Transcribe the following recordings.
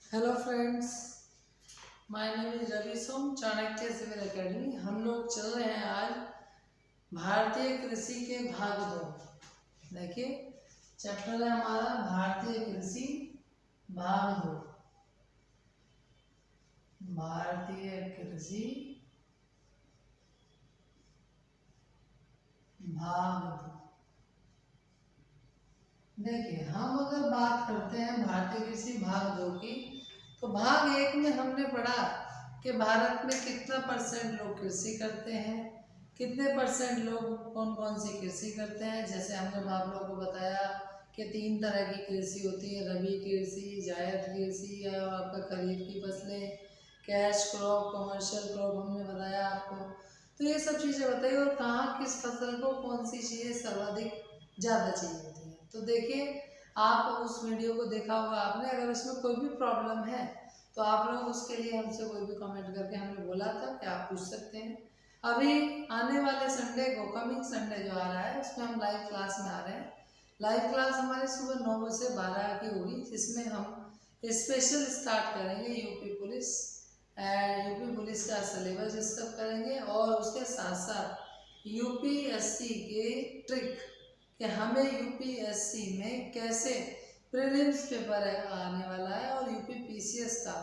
Hello friends, my name is Ravi Som, Chanakya civil academy. हम लोग चल रहे हैं आज भारतीय कृषि के भाग 2। देखिए, चैप्टर है हमारा भारतीय कृषि भाग 2। भारतीय कृषि भाग 2। देखिए, हम अगर बात करते हैं भारतीय कृषि भाग 2 की, तो भाग 1 में हमने पढ़ा कि भारत में कितना परसेंट लोग कृषि करते हैं, कितने परसेंट लोग कौन कौन सी कृषि करते हैं। जैसे हमने आप लोगों को बताया कि 3 तरह की कृषि होती है, रबी कृषि, जायद कृषि या आपका खरीफ की फसलें, कैश क्रॉप, कमर्शियल क्रॉप हमने बताया आपको। तो ये सब चीज़ें बताइए, और कहाँ किस फसल को कौन सी चीज़ें सर्वाधिक ज़्यादा चाहिए होती हैं। तो देखिए, आप उस वीडियो को देखा होगा आपने। अगर उसमें कोई भी प्रॉब्लम है तो आप लोग उसके लिए हमसे कोई भी कमेंट करके, हमने बोला था कि आप पूछ सकते हैं। अभी आने वाले संडे को, कमिंग संडे जो आ रहा है, उसमें हम लाइव क्लास में आ रहे हैं। लाइव क्लास हमारी सुबह 9 बजे से 12 की होगी, जिसमें हम स्पेशल स्टार्ट करेंगे यूपी पुलिस का सिलेबस डिस्कस करेंगे, और उसके साथ साथ यूपीएससी के ट्रिक कि हमें यूपीएससी में कैसे प्रीलिम्स पेपर आने वाला है और यूपीपीसीएस का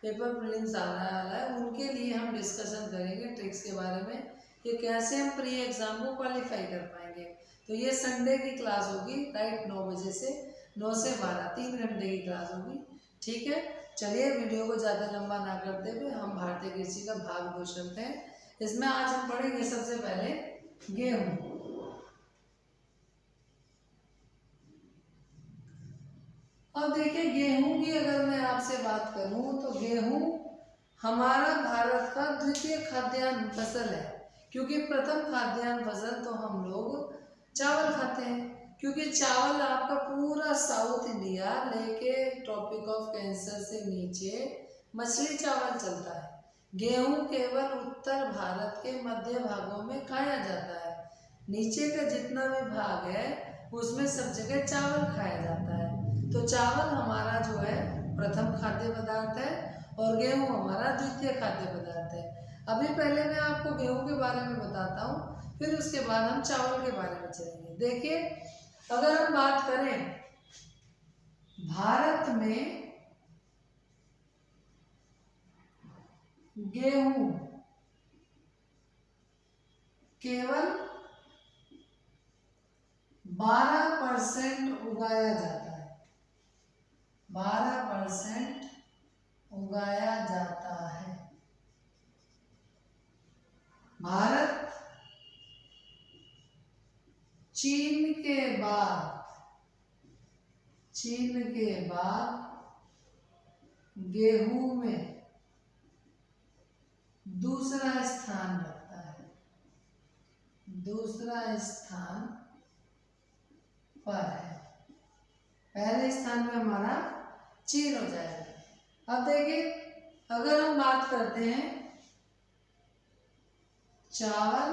पेपर प्रीलिम्स आने वाला है, उनके लिए हम डिस्कशन करेंगे ट्रिक्स के बारे में कि कैसे हम प्री एग्ज़ाम को क्वालिफाई कर पाएंगे। तो ये संडे की क्लास होगी, राइट 9 बजे से 9 से 12, 3 घंटे की क्लास होगी। ठीक है, चलिए वीडियो को ज़्यादा लंबा ना करते हुए हम भारतीय कृषि का भाग 2 चलते हैं। इसमें आज हम पढ़ेंगे सबसे पहले गेहूँ। अब देखिए, गेहूं की अगर मैं आपसे बात करूं तो गेहूं हमारा भारत का द्वितीय खाद्यान्न फसल है, क्योंकि प्रथम खाद्यान्न फसल तो हम लोग चावल खाते हैं। क्योंकि चावल आपका पूरा साउथ इंडिया लेके ट्रॉपिक ऑफ कैंसर से नीचे मछली चावल चलता है। गेहूं केवल उत्तर भारत के मध्य भागों में खाया जाता है। नीचे का जितना भी भाग है उसमें सब जगह चावल खाया जाता है। तो चावल हमारा जो है प्रथम खाद्य पदार्थ है और गेहूं हमारा द्वितीय खाद्य पदार्थ है। अभी पहले मैं आपको गेहूं के बारे में बताता हूँ, फिर उसके बाद हम चावल के बारे में चलेंगे। देखिए, अगर हम बात करें भारत में गेहूं केवल 12% उगाया जाता है। 12% उगाया जाता है। भारत चीन के बाद गेहूं में दूसरा स्थान रखता है। दूसरा स्थान पर है। पहले स्थान में हमारा चीन हो जाएगा। अब देखिए, अगर हम बात करते हैं चावल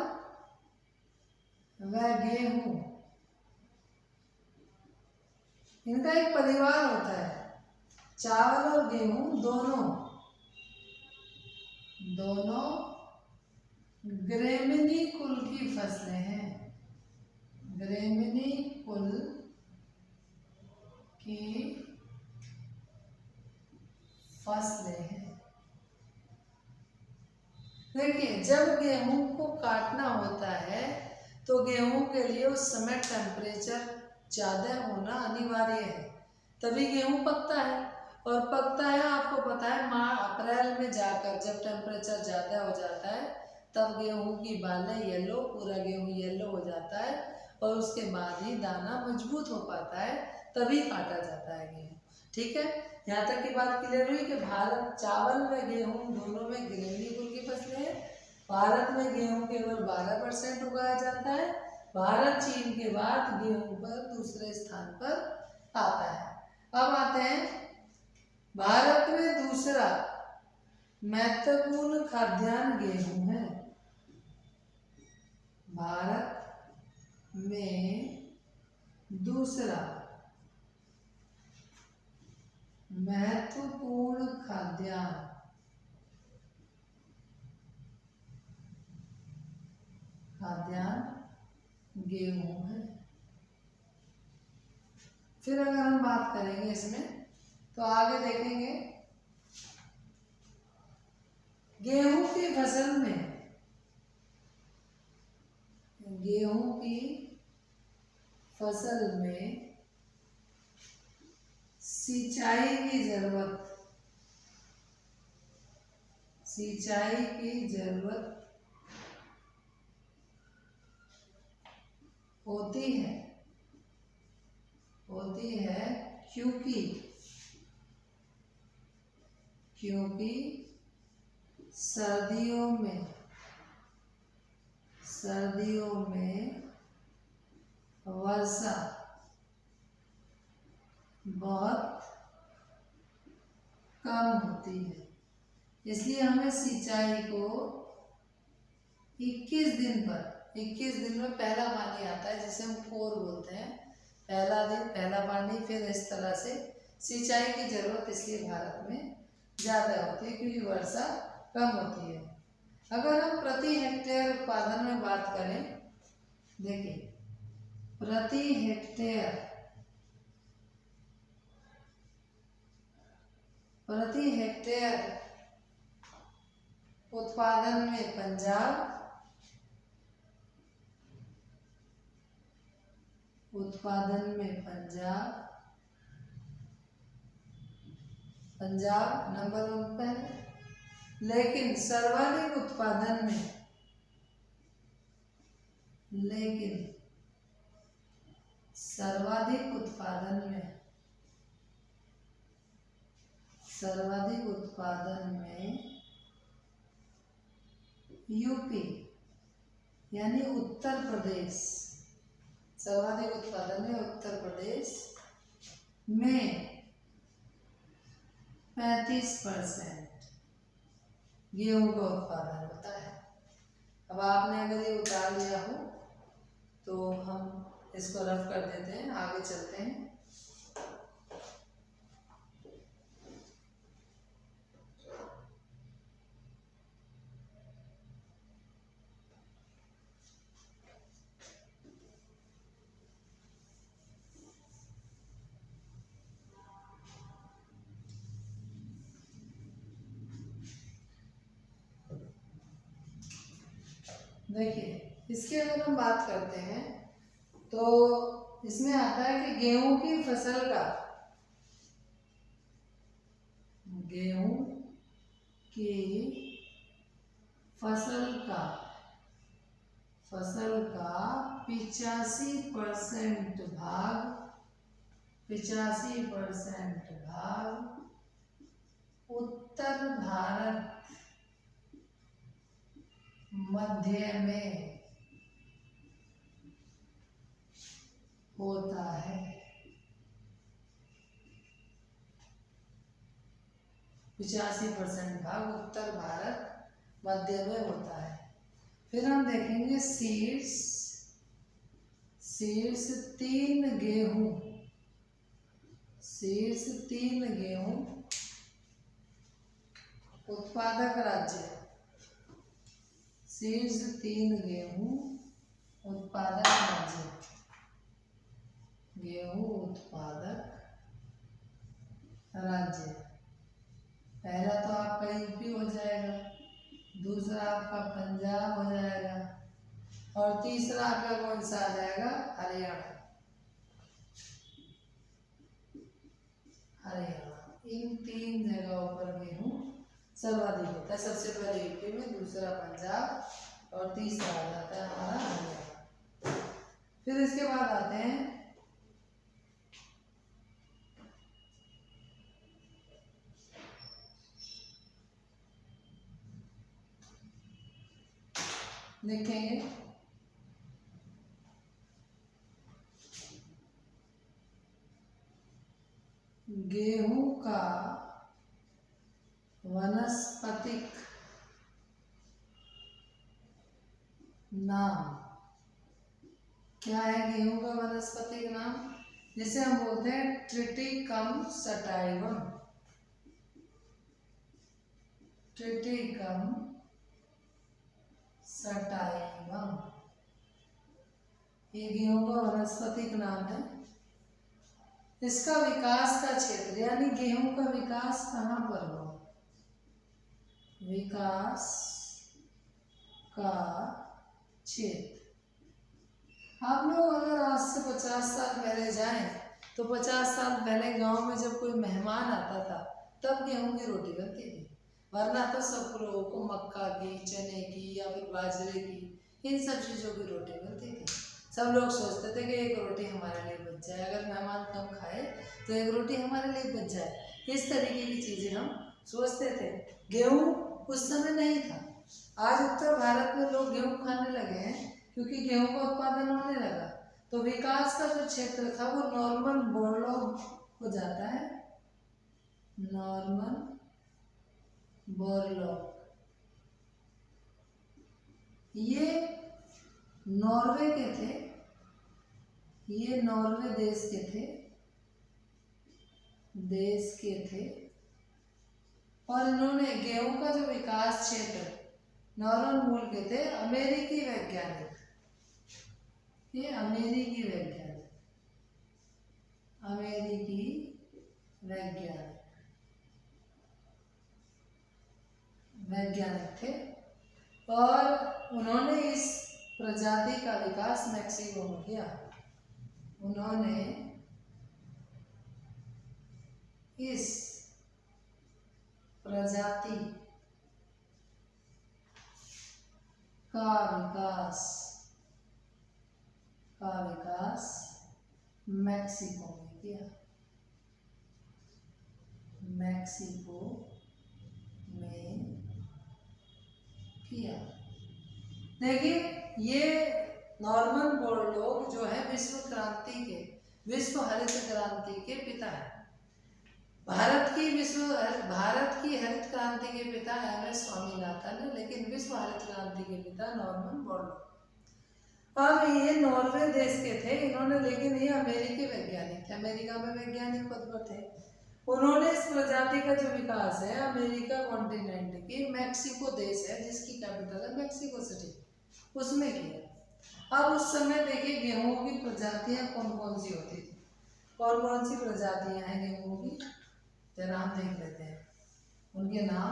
व गेहूं, इनका एक परिवार होता है। चावल और गेहूं दोनों ग्रेमिनी कुल की फसलें हैं। ग्रेमिनी कुल की फसलें हैं। देखिए, जब गेहूं को काटना होता है तो गेहूं के लिए उस समय टेम्परेचर ज़्यादा होना अनिवार्य है, तभी गेहूं पकता है। और पकता है, आपको पता है, अप्रैल में जाकर जब टेम्परेचर ज़्यादा हो जाता है तब गेहूं की बालें येलो, पूरा गेहूं येलो हो जाता है, और उसके बाद ही दाना मजबूत हो पाता है, तभी काटा जाता है गेहूं। ठीक है, यहाँ तक की बात क्लियर हुई कि भारत चावल व गेहूं दोनों में ग्रेमिनी कुल की फसलें हैं। भारत में गेहूं केवल 12% उगाया जाता है। भारत चीन के बाद गेहूं पर दूसरे स्थान पर आता है। अब आते हैं, भारत में दूसरा महत्वपूर्ण खाद्यान्न गेहूं है। भारत में दूसरा महत्वपूर्ण खाद्यान्न, खाद्यान्न गेहूं है। फिर अगर हम बात करेंगे इसमें तो आगे देखेंगे गेहूं की फसल में, गेहूं की फसल में सिंचाई की जरूरत, सिंचाई की जरूरत होती है, होती है क्योंकि सर्दियों में, सर्दियों में वर्षा बहुत कम होती है, इसलिए हमें सिंचाई को 21 दिन पर, 21 दिन में पहला पानी आता है जिसे हम फोर बोलते हैं, पहला दिन पहला पानी। फिर इस तरह से सिंचाई की जरूरत इसलिए भारत में ज़्यादा होती है क्योंकि वर्षा कम होती है। अगर हम प्रति हेक्टेयर उत्पादन में बात करें, देखिए प्रति हेक्टेयर, प्रति हेक्टेयर उत्पादन में पंजाब, उत्पादन में पंजाब, पंजाब नंबर 1 पर है। लेकिन सर्वाधिक उत्पादन में, लेकिन सर्वाधिक उत्पादन में, सर्वाधिक उत्पादन में यूपी यानी उत्तर प्रदेश, सर्वाधिक उत्पादन में उत्तर प्रदेश में 35% गेहूं का उत्पादन होता है। अब आपने अगर ये उतार लिया हो तो हम इसको रफ कर देते हैं, आगे चलते हैं। देखिए इसकी अगर हम बात करते हैं तो इसमें आता है कि गेहूं की फसल का, गेहूं की फसल का 85% भाग, 85% भाग उत्तर भारत, मध्य में होता है। 85% भाग उत्तर भारत मध्य में होता है। फिर हम देखेंगे सीड्स, सीड्स 3 गेहूं, सीड्स 3 गेहूं उत्पादक राज्य, सीड्स 3 गेहूं उत्पादक राज्य, गेहूं उत्पादक राज्य। पहला तो आपका यूपी हो जाएगा, दूसरा आपका पंजाब हो जाएगा और तीसरा आपका कौन सा आ जाएगा, हरियाणा, हरियाणा। इन 3 जगहों पर गेहूं सर्वाधिक होता है। सबसे पहले यूपी में, दूसरा पंजाब और तीसरा आ जाता है हमारा हरियाणा। फिर इसके बाद आते हैं देखेंगे गेहूं का वानस्पतिक नाम क्या है? गेहूं का वानस्पतिक नाम जिसे हम बोलते हैं ट्रिटिकम सटाइवम, ट्रिटिकम सटाइवम, ये गेहूं का वनस्पतिक नाम है। इसका विकास का क्षेत्र यानी गेहूं का विकास कहाँ पर हुआ? विकास का क्षेत्र। आप लोग अगर आज से 50 साल पहले जाएं तो 50 साल पहले गांव में जब कोई मेहमान आता था तब गेहूं की रोटी बनती थी, वरना तो सब लोगों को मक्का की, चने की या फिर बाजरे की, इन सब चीज़ों की रोटी बनती थी। सब लोग सोचते थे कि एक रोटी हमारे लिए बच जाए, अगर मेहमान कम खाए तो एक रोटी हमारे लिए बच जाए। इस तरीके की चीज़ें हम सोचते थे। गेहूँ उस समय नहीं था। आज उत्तर भारत में लोग गेहूँ खाने लगे हैं क्योंकि गेहूँ का उत्पादन होने लगा। तो विकास का जो क्षेत्र था वो नॉर्मन बोरलॉग हो जाता है, नॉर्मन बोरलॉग। ये नॉर्वे के थे, ये नॉर्वे देश के थे और इन्होंने गेहूं का जो विकास क्षेत्र नॉर्मन मूल के थे। अमेरिकी वैज्ञानिक, ये अमेरिकी वैज्ञानिक थे और उन्होंने इस प्रजाति का विकास मैक्सिको में किया। उन्होंने इस प्रजाति का विकास मैक्सिको में किया, मैक्सिको में किया। देखिए ये नॉर्मन बोरलॉग जो है विश्व हरित क्रांति के पिता है। भारत की हरित क्रांति के पिता MS स्वामीनाथन है, लेकिन विश्व हरित क्रांति के पिता नॉर्मन बोरलॉग। अब ये नॉर्वे देश के थे इन्होंने, लेकिन ये अमेरिकी वैज्ञानिक थे, अमेरिका में वैज्ञानिक पद पर थे। उन्होंने इस प्रजाति का जो विकास है अमेरिका कॉन्टिनेंट की मैक्सिको देश है जिसकी कैपिटल है मैक्सिको सिटी, उसमें किया। अब उस समय देखिए गेहूं की प्रजातियां कौन कौन सी होती थी, कौन कौन सी प्रजातियां हैं गेहूं की, जरा हम देख लेते हैं उनके नाम।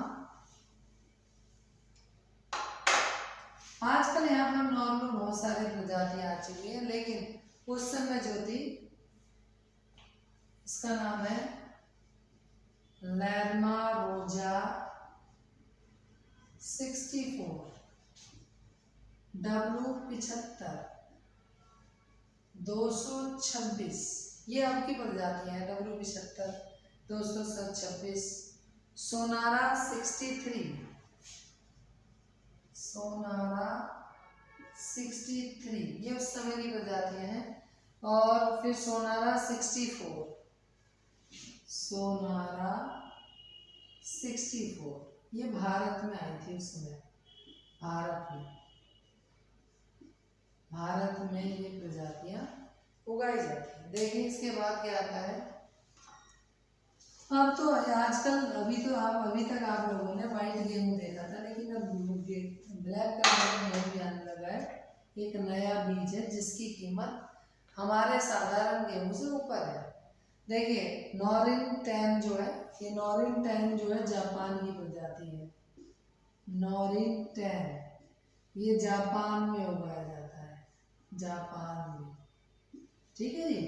आजकल यहाँ पर नॉर्मल बहुत सारी प्रजातियां आ चुकी हैं, लेकिन उस समय जो थी इसका नाम है लैर्मा रोजा 64, W75, 226, ये आपकी प्रजातियां हैं। W75, 226, सोनारा 63, सोनारा 63 ये उस समय की प्रजातियां हैं। और फिर सोनारा 64, सोनारा 64 ये भारत में आई थी उस समय। भारत में ये प्रजातियां उगाई जाती हैं। देखिए इसके बाद क्या आता है। अब तो आजकल अभी तक आप लोगों ने व्हाइट गेहूं देखा था, लेकिन अब ब्लैक कलर का गेहूं भी आने लगा है। एक नया बीज है जिसकी कीमत हमारे साधारण गेहूं से ऊपर है। देखिए नॉरिन 10 जो है, ये नॉरिन 10 जो है जापान की प्रजाति है। नॉरिन 10 ये जापान में उगाया जाता है, जापान में, ठीक है जी,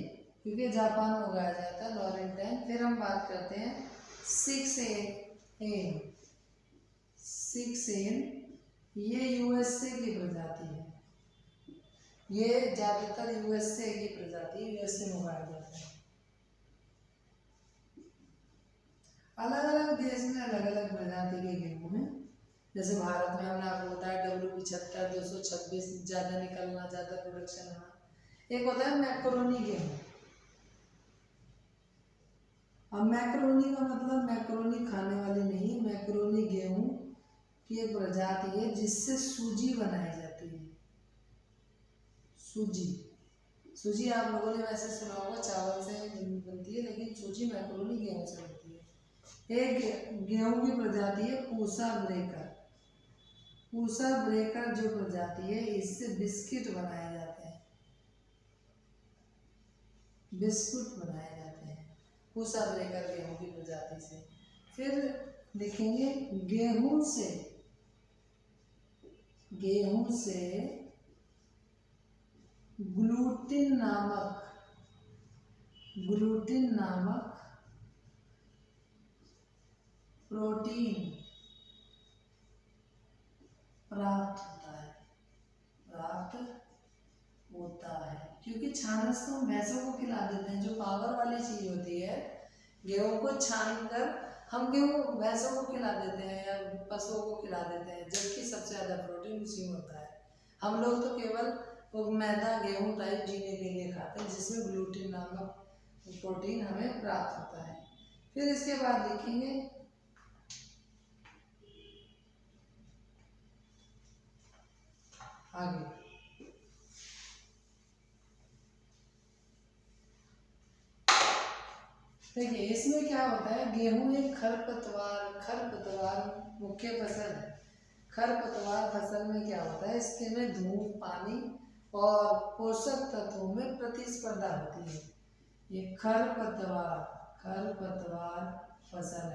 क्योंकि जापान में उगाया जाता है नॉरिन 10। फिर हम बात करते हैं 6N, ये USA की प्रजाति है। ये ज्यादातर USA की प्रजाति, USA में उगाया जाता है। अलग अलग देश में अलग अलग प्रजाति के गेहूँ हैं। जैसे भारत में हमने आपको बताया W75, 226 ज़्यादा निकलना, ज़्यादा प्रोडक्शन होना। एक होता है मैक्रोनी गेहूँ। अब मैक्रोनी का मतलब मैक्रोनी खाने वाली नहीं, मैक्रोनी गेहूँ की एक प्रजाति है जिससे सूजी बनाई जाती है। सूजी आप लोगों ने वैसे सुना होगा चावल से बनती है, लेकिन सूजी मैक्रोनी गेहूँ से बनती है। एक गेहूं की प्रजाति है पूसा ब्रेकर। पूसा ब्रेकर जो प्रजाति है, इससे बिस्किट बनाए जाते हैं, बिस्कुट बनाए जाते हैं पूसा ब्रेकर गेहूं की प्रजाति से। फिर देखेंगे गेहूं से ग्लूटिन नामक प्रोटीन प्राप्त होता है। क्योंकि छानस तो हम भैंसों को खिला देते हैं, जो पावर वाली चीज होती है, गेहूं को छानकर हम गेहूं भैंसों को खिला देते हैं या पशुओं को खिला देते हैं, जबकि सबसे ज़्यादा प्रोटीन उसी में होता है। हम लोग तो केवल वो मैदा गेहूं टाइप जीने के लिए खाते हैं, जिसमें ग्लूटिन नामक प्रोटीन हमें प्राप्त होता है। फिर इसके बाद देखेंगे आगे, देखिए इसमें क्या होता है, गेहूं एक खरपतवार मुख्य फसल है। खरपतवार फसल में क्या होता है, इसके में धूप, पानी और पोषक तत्वों में प्रतिस्पर्धा होती है। ये खरपतवार फसल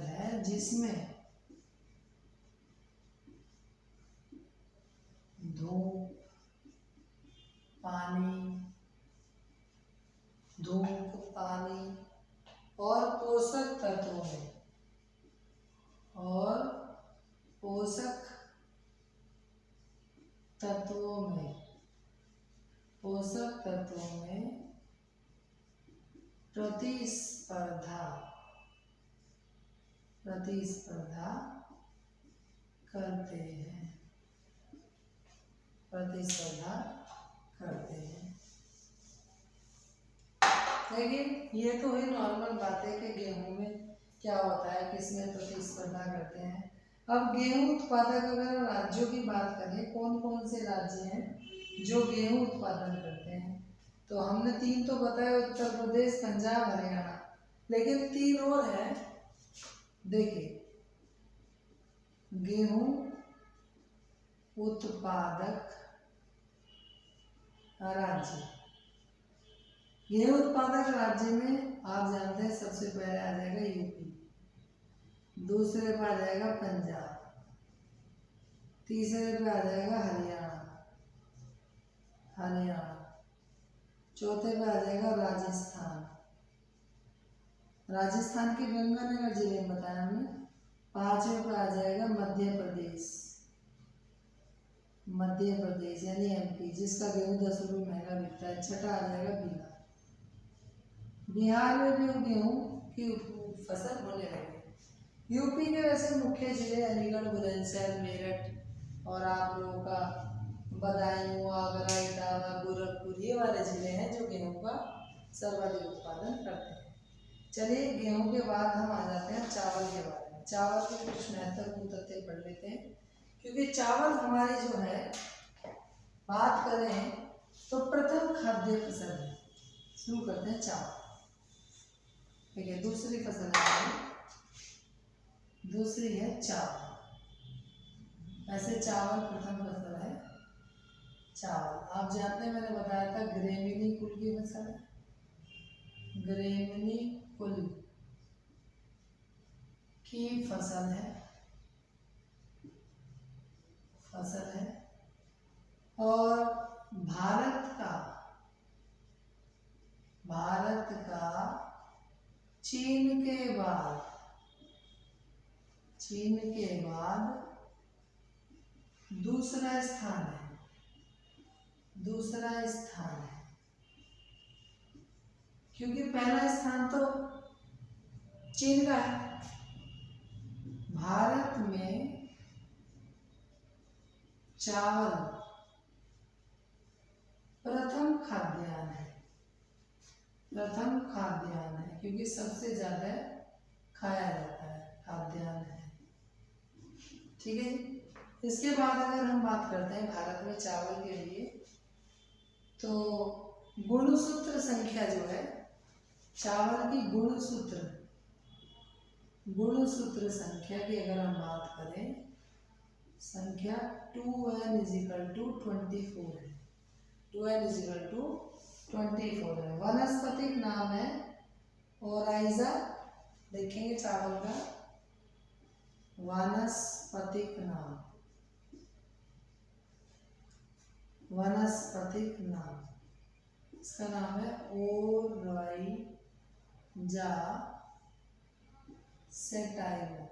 है जिसमें धूप, पानी और पोषक तत्वों में प्रतिस्पर्धा करते हैं। लेकिन ये तो हुई नॉर्मल बात है कि गेहूं में क्या होता है, किसमें प्रतिस्पर्धा करते हैं। अब गेहूं उत्पादक अगर राज्यों की बात करें, कौन कौन से राज्य हैं जो गेहूं उत्पादन करते हैं, तो हमने 3 तो बताया, उत्तर प्रदेश, पंजाब, हरियाणा, लेकिन 3 और हैं। देखिए गेहूं उत्पादक राज्य, गेहूं उत्पादक राज्य में आप जानते हैं सबसे पहले आ जाएगा यूपी, दूसरे पे आ जाएगा पंजाब, तीसरे पे आ जाएगा हरियाणा, चौथे पे आ जाएगा राजस्थान के गंगानगर जिले में बताया हमने। 5वें पे आ जाएगा मध्य प्रदेश यानी एमपी, जिसका गेहूं 10 रुपये महंगा बिकता है। 6ठा आ जाएगा बिहार में भी गेहूं की फसल होने लगी। यूपी के वैसे मुख्य जिले अलीगढ़, बुलंदशहर, मेरठ और आप लोगों का बदायूं, आगरा, इटावा, गोरखपुर, ये वाले जिले हैं जो गेहूं का सर्वाधिक उत्पादन करते हैं। चलिए गेहूं के बाद हम आ जाते हैं चावल के बारे में। चावल के कुछ महत्वपूर्ण तथ्य पढ़ लेते हैं, क्योंकि चावल हमारी जो है बात करें तो प्रथम खाद्य फसल है। शुरू करते हैं चावल, ठीक है। दूसरी फसल है, दूसरी है चावल। ऐसे चावल प्रथम फसल है चावल। आप जानते हैं मैंने बताया था ग्रेमिनी कुल की फसल है, ग्रेमिनी कुल की फसल है और भारत का चीन के बाद दूसरा स्थान है। क्योंकि पहला स्थान तो चीन का है। भारत में चावल प्रथम खाद्यान्न है, क्योंकि सबसे ज्यादा खाया जाता है, खाद्यान्न है, ठीक है। इसके बाद अगर हम बात करते हैं भारत में चावल के लिए, तो गुणसूत्र संख्या जो है चावल की गुणसूत्र संख्या की अगर हम बात करें, संख्या 2n = 24 है। 2n = 24 है। वानस्पतिक नाम है ओराइजा। देखेंगे चावल का वानस्पतिक नाम, वानस्पतिक नाम, इसका नाम है ओराइजा सेटाइवम।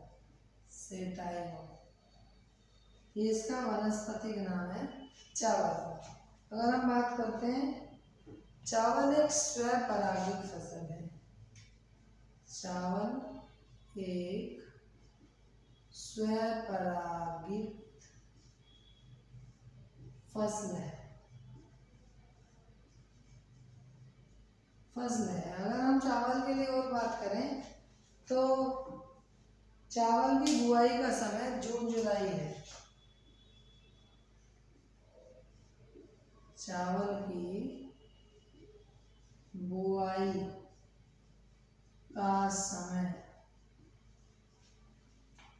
ये इसका वानस्पतिक नाम है चावल का। अगर हम बात करते हैं, चावल एक स्वपरागित फसल है। चावल एक स्वपरागित फसल है। अगर हम चावल के लिए और बात करें तो चावल की बुआई का समय जून जुलाई है। चावल की बुआई का समय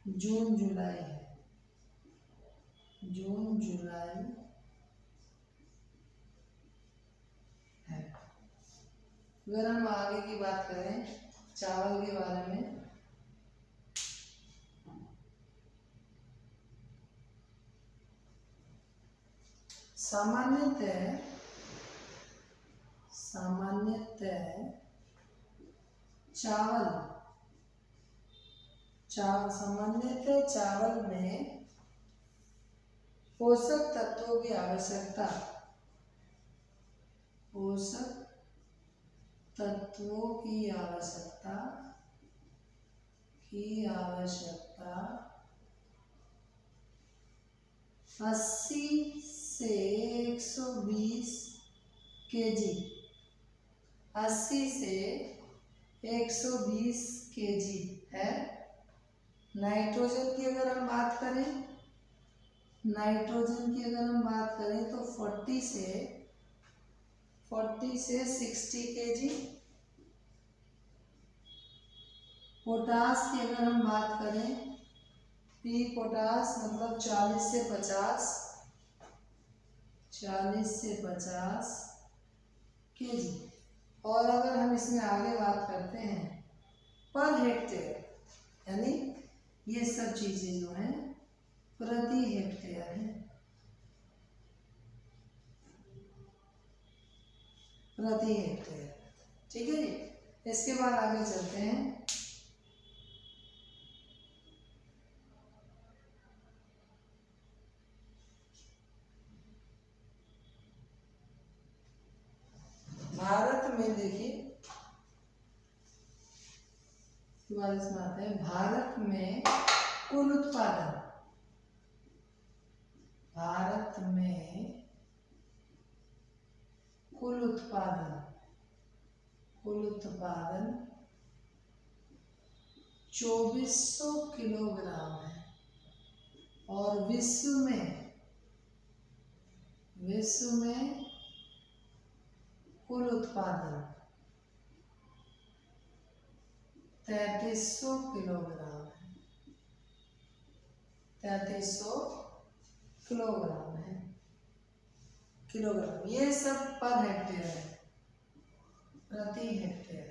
जून जुलाई है। जून जुलाई है। अगर हम आगे की बात करें चावल के बारे में, सामान्यतः चावल में पोषक तत्वों की आवश्यकता पोषक तत्वों की आवश्यकता 80 से 120 केजी, 80 से 120 केजी है। नाइट्रोजन की अगर हम बात करें, तो 40 से 60 केजी। पोटास की अगर हम बात करें, पी पोटास मतलब 40 से 50 केजी। और अगर हम इसमें आगे बात करते हैं पर हेक्टेयर, यानी ये सब चीजें जो हैं प्रति हेक्टेयर है। ठीक है जी। इसके बाद आगे चलते हैं। भारत में देखिए, इसमें आते हैं भारत में कुल उत्पादन। 2400 किलोग्राम है। और विश्व में कुल उत्पादन 3300 किलोग्राम है। 3300 किलोग्राम है। ये सब पर हेक्टेयर है, प्रति हेक्टेयर।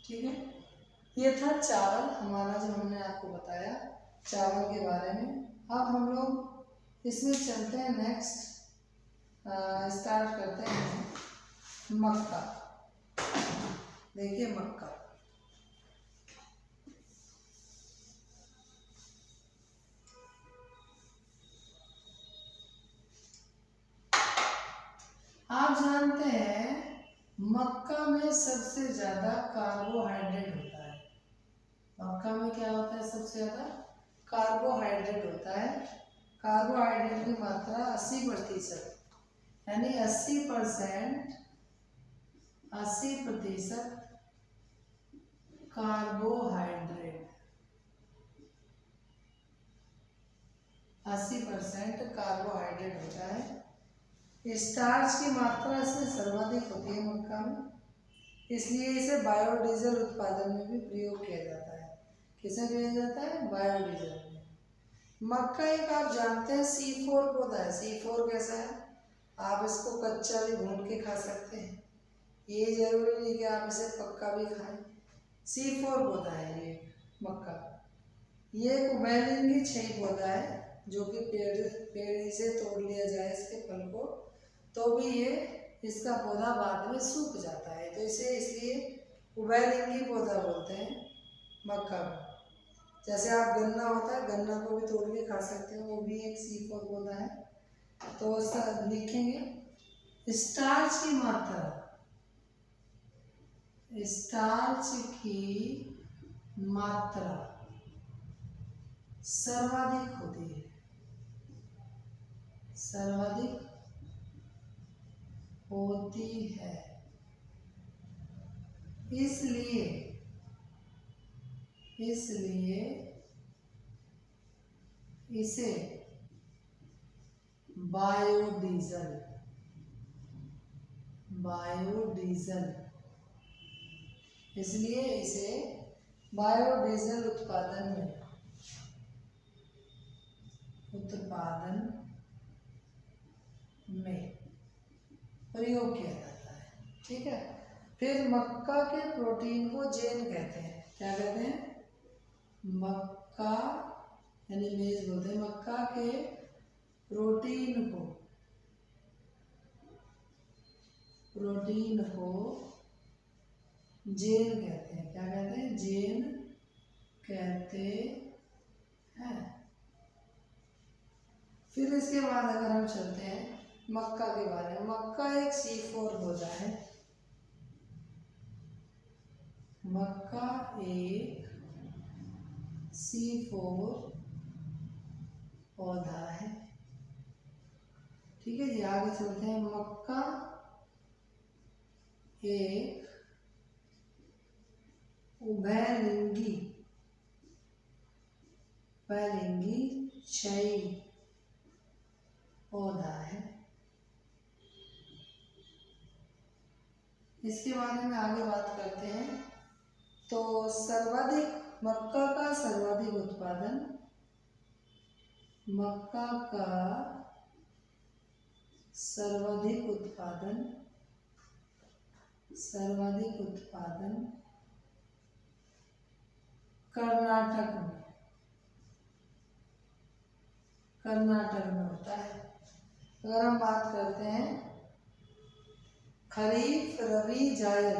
ठीक है। ये था चावल हमारा, जो हमने आपको बताया चावल के बारे में। अब हम लोग इसमें चलते हैं, नेक्स्ट स्टार्ट करते हैं मक्का। देखिए मक्का, आप जानते हैं मक्का में सबसे ज्यादा कार्बोहाइड्रेट होता है। मक्का में क्या होता है? सबसे ज्यादा कार्बोहाइड्रेट होता है। कार्बोहाइड्रेट की मात्रा 80%, यानी 80% कार्बोहाइड्रेट 80% कार्बोहाइड्रेट होता है। स्टार्च की मात्रा इसमें सर्वाधिक होती है मक्का में, इसलिए इसे बायोडीजल उत्पादन में भी प्रयोग किया जाता है। किसे किया जाता है? बायोडीजल में। मक्का एक आप जानते हैं C4 पौधा है। C4 कैसा है? आप इसको कच्चा भी भून के खा सकते हैं, ये जरूरी नहीं कि आप इसे पक्का भी खाएं। C4 पौधा है ये मक्का। ये एक उभयलिंगी छई पौधा है, जो कि पेड़ से तोड़ लिया जाए इसके फल को तो भी ये इसका पौधा बाद में सूख जाता है, तो इसे इसलिए उभयलिंगी पौधा बोलते हैं मक्का को। जैसे आप गन्ना होता है, गन्ना को भी तोड़ के खा सकते हो, वो भी एक C4 पौधा है। तो लिखेंगे स्टार्च की मात्रा, स्टार्च की मात्रा सर्वाधिक होती है, सर्वाधिक होती है, इसलिए इसे बायोडीजल इसलिए इसे बायोडीजल उत्पादन में प्रयोग किया जाता है। ठीक है। फिर मक्का के प्रोटीन को जेन कहते हैं। क्या कहते हैं? मक्का यानी मेज बोलते हैं। मक्का के प्रोटीन को जेन कहते हैं। क्या कहते हैं? जेन कहते हैं। फिर इसके बाद अगर हम चलते हैं मक्का के बारे में, मक्का एक C4 पौधा है। मक्का एक C4 पौधा है। ठीक है जी, आगे चलते हैं। मक्का एक उभयलिंगी छई पौधा है। इसके बारे में आगे बात करते हैं। तो मक्का का सर्वाधिक उत्पादन, सर्वाधिक उत्पादन कर्नाटक में होता है। अगर हम बात करते हैं खरीफ, रबी, जायद,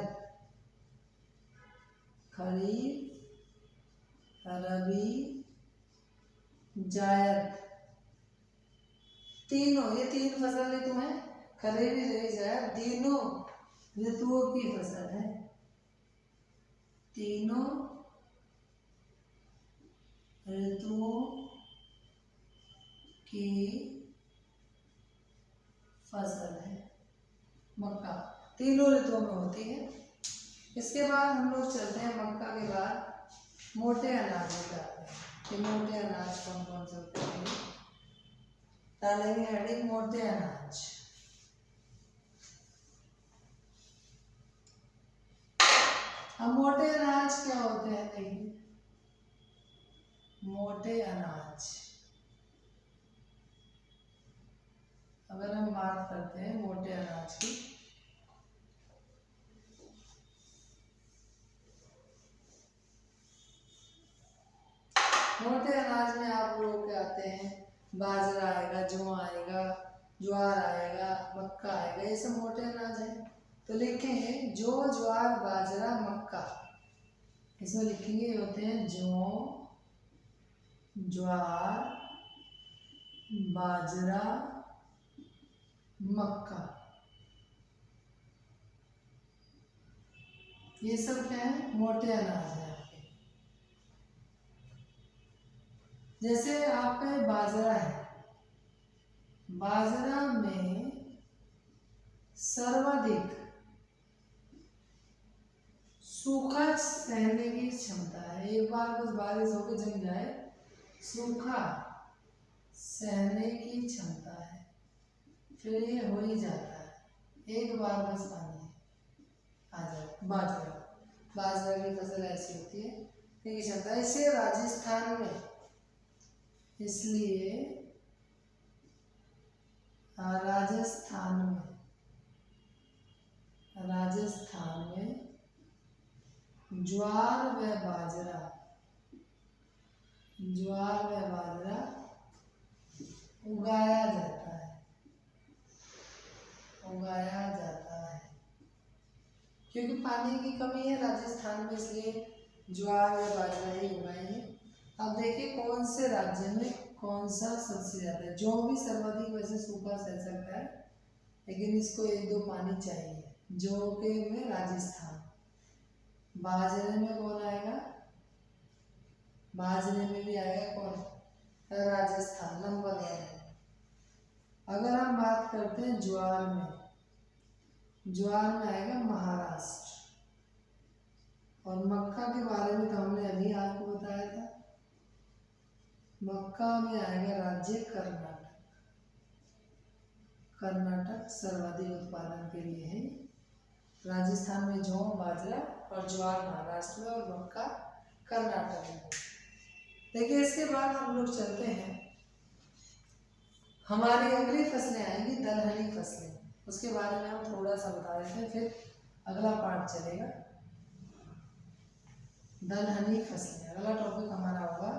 तीनों, ये 3 फसल ऋतु हैं। खरीफ, रबी, जायद तीनों ऋतुओं की फसल है। तीनों ऋतुओं की फसल है मक्का, तीनों ऋतुओं में होती है। इसके बाद हम लोग चलते हैं मक्का के बाद मोटे अनाज पे आते हैं कि मोटे अनाज कौन कौन से होते हैं। डालेंगे हेडिंग मोटे अनाज। अब मोटे अनाज क्या होते हैं? देखिए, मोटे अनाज अगर हम बात करते हैं मोटे अनाज की, मोटे अनाज में आप लोग क्या आते हैं? बाजरा आएगा, जौ आएगा, ज्वार आएगा, मक्का आएगा, ये सब मोटे अनाज है। तो लिखेंगे जौ, ज्वार, बाजरा, मक्का। इसमें लिखेंगे होते हैं जौ, ज्वार, बाजरा, मक्का। ये सब क्या है? मोटे अनाज है आपके। जैसे आपका बाजरा है, बाजरा में सर्वाधिक सूखा सहने की क्षमता है। एक बार बस बारिश होकर जम जाए, सूखा सहने की क्षमता है। फिर ये हो ही जाता है, एक बार बस पानी आ जाए। बाजरा की फसल ऐसी होती है कि क्षमता। इसे राजस्थान में, इसलिए राजस्थान में ज्वार व बाजरा उगाया जाता है। क्योंकि पानी की कमी है राजस्थान में, इसलिए ज्वार व बाजरा ही उगाएंगे। अब देखिए कौन से राज्य में कौन सा सबसे ज्यादा है। जो भी सर्वाधिक वैसे सूखा सह सकता है, लेकिन इसको 1-2 पानी चाहिए। जो के में राजस्थान। बाजरे में कौन आएगा? बाजरे में भी आएगा कौन? राजस्थान नंबर 1 है। अगर हम बात करते हैं ज्वार में आएगा महाराष्ट्र। और मक्का के बारे में तो हमने अभी आपको बताया था, मक्का में आएगा राज्य कर्नाटक सर्वाधिक उत्पादन के लिए है। राजस्थान में जौ, बाजरा और ज्वार महाराष्ट्र में, और मक्का कर्नाटक में। देखिए इसके बाद हम लोग चलते हैं, हमारी अगली फसलें आएंगी दलहनी फसलें। उसके बारे में हम थोड़ा सा बता देते हैं, फिर अगला पार्ट चलेगा। दलहनी फसलें अगला टॉपिक हमारा होगा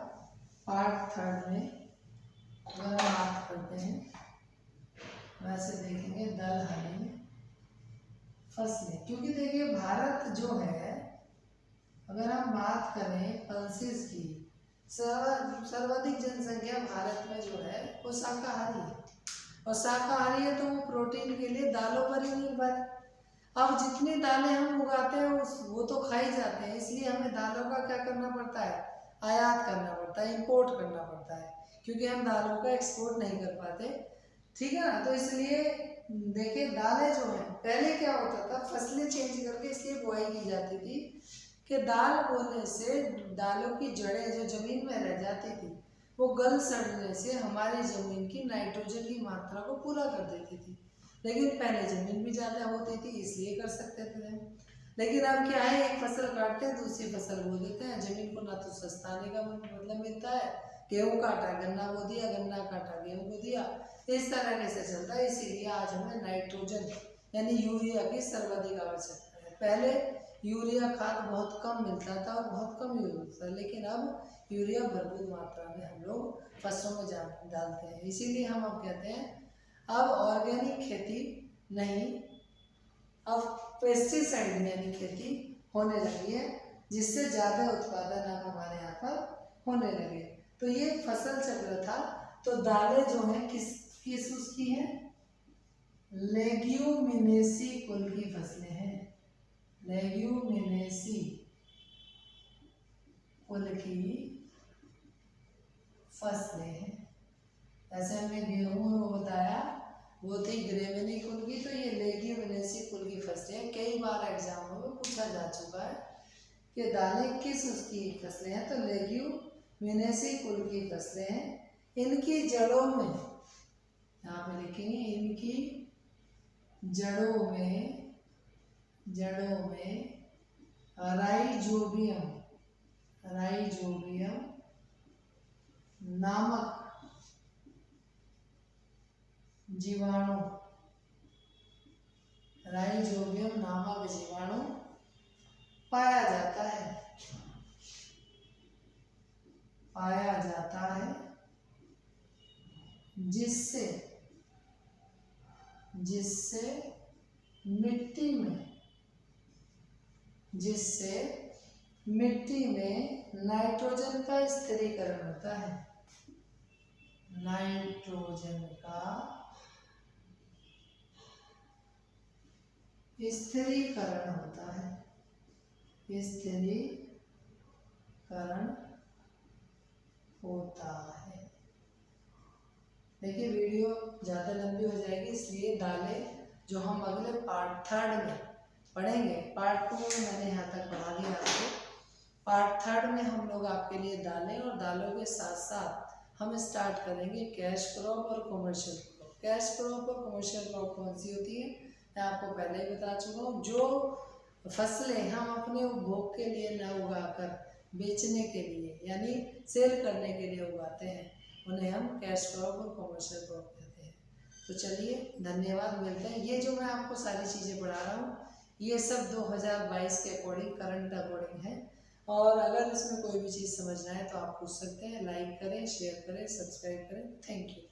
पार्ट 3 में। अगर हम बात करते हैं, वैसे देखेंगे दलहनी फसलें। क्योंकि देखिए भारत जो है, अगर हम बात करें पल्सेस की, सर्वाधिक जनसंख्या भारत में जो है वो शाकाहारी है। और शाकाहारी है तो वो प्रोटीन के लिए दालों पर ही निर्भर है। अब जितनी दालें हम उगाते हैं वो तो खाई जाते हैं, इसलिए हमें दालों का क्या करना पड़ता है? आयात करना पड़ता है, इंपोर्ट करना पड़ता है, क्योंकि हम दालों का एक्सपोर्ट नहीं कर पाते। ठीक है ना? तो इसलिए देखिए दालें जो हैं, पहले क्या होता था, फसलें चेंज करके इसलिए बुआई की जाती थी कि दाल बोने से दालों की जड़ें जो जमीन में रह जाती थी, वो गल सड़ने से हमारी जमीन की नाइट्रोजन की मात्रा को पूरा कर देती थी। लेकिन पहले जमीन भी ज़्यादा होती थी, इसलिए कर सकते थे। लेकिन अब क्या है, एक फसल काटते हैं दूसरी फसल बो देते हैं। जमीन को ना तो सस्ताने का मतलब मिलता है, गेहूँ काटा गन्ना बो दिया, गन्ना काटा गेहूँ बो दिया, इस तरह से चलता है। इसीलिए आज हमें नाइट्रोजन यानी यूरिया की सर्वाधिक आवश्यकता है। पहले यूरिया खाद बहुत कम मिलता था और बहुत कम यूज होता था, लेकिन अब यूरिया भरपूर मात्रा में हम लोग फसलों में डालते हैं। इसीलिए हम अब कहते हैं अब ऑर्गेनिक खेती नहीं, अब पेस्टिसाइड यानी खेती होने लगी है, जिससे ज़्यादा उत्पादन अब हमारे यहाँ पर होने लगे। तो ये फसल चक्र था। तो दालें जो हैं किस उसकी हैं? लेग्यूमिनेसी कुल की फसलें हैं। लेग्यूमिनेसी कुल की फसलें हैं। ऐसे हमने गेहूँ को बताया, वो थी ग्रेमिनी कुल की, तो ये लेग्यूमिनेसी कुल की फसलें। कई बार एग्जामों में पूछा जा चुका है कि दालें किस उसकी फसलें हैं, तो लेग्यूमिनेसी कुल की फसलें हैं। इनकी जड़ों में, यहाँ पे लिखेंगे, इनकी जड़ों में राइजोबियम नामक जीवाणु पाया जाता है, जिससे मिट्टी में नाइट्रोजन का स्थिरीकरण होता है। नाइट्रोजन का स्थिरीकरण होता है। देखिए वीडियो ज़्यादा लंबी हो जाएगी, इसलिए दालें जो हम अगले पार्ट 3 में पढ़ेंगे, पार्ट 2 में मैंने यहाँ तक पढ़ा दिया आपको। पार्ट 3 में हम लोग आपके लिए दालें और दालों के साथ साथ हम स्टार्ट करेंगे कैश क्रॉप और कमर्शियल क्रॉप। कैश क्रॉप और कमर्शियल क्रॉप कौन सी होती है मैं आपको पहले ही बता चुका हूँ। जो फसलें हम अपने उपभोग के लिए न उगाकर बेचने के लिए यानी सेल करने के लिए उगाते हैं उन्हें हम कैश क्रॉप और कमर्शियल क्रॉप कहते हैं। तो चलिए धन्यवाद, मिलते हैं। ये जो मैं आपको सारी चीज़ें पढ़ा रहा हूँ ये सब 2022 के अकॉर्डिंग करंट अकॉर्डिंग है, और अगर इसमें कोई भी चीज़ समझना है तो आप पूछ सकते हैं। लाइक करें, शेयर करें, सब्सक्राइब करें। Thank you.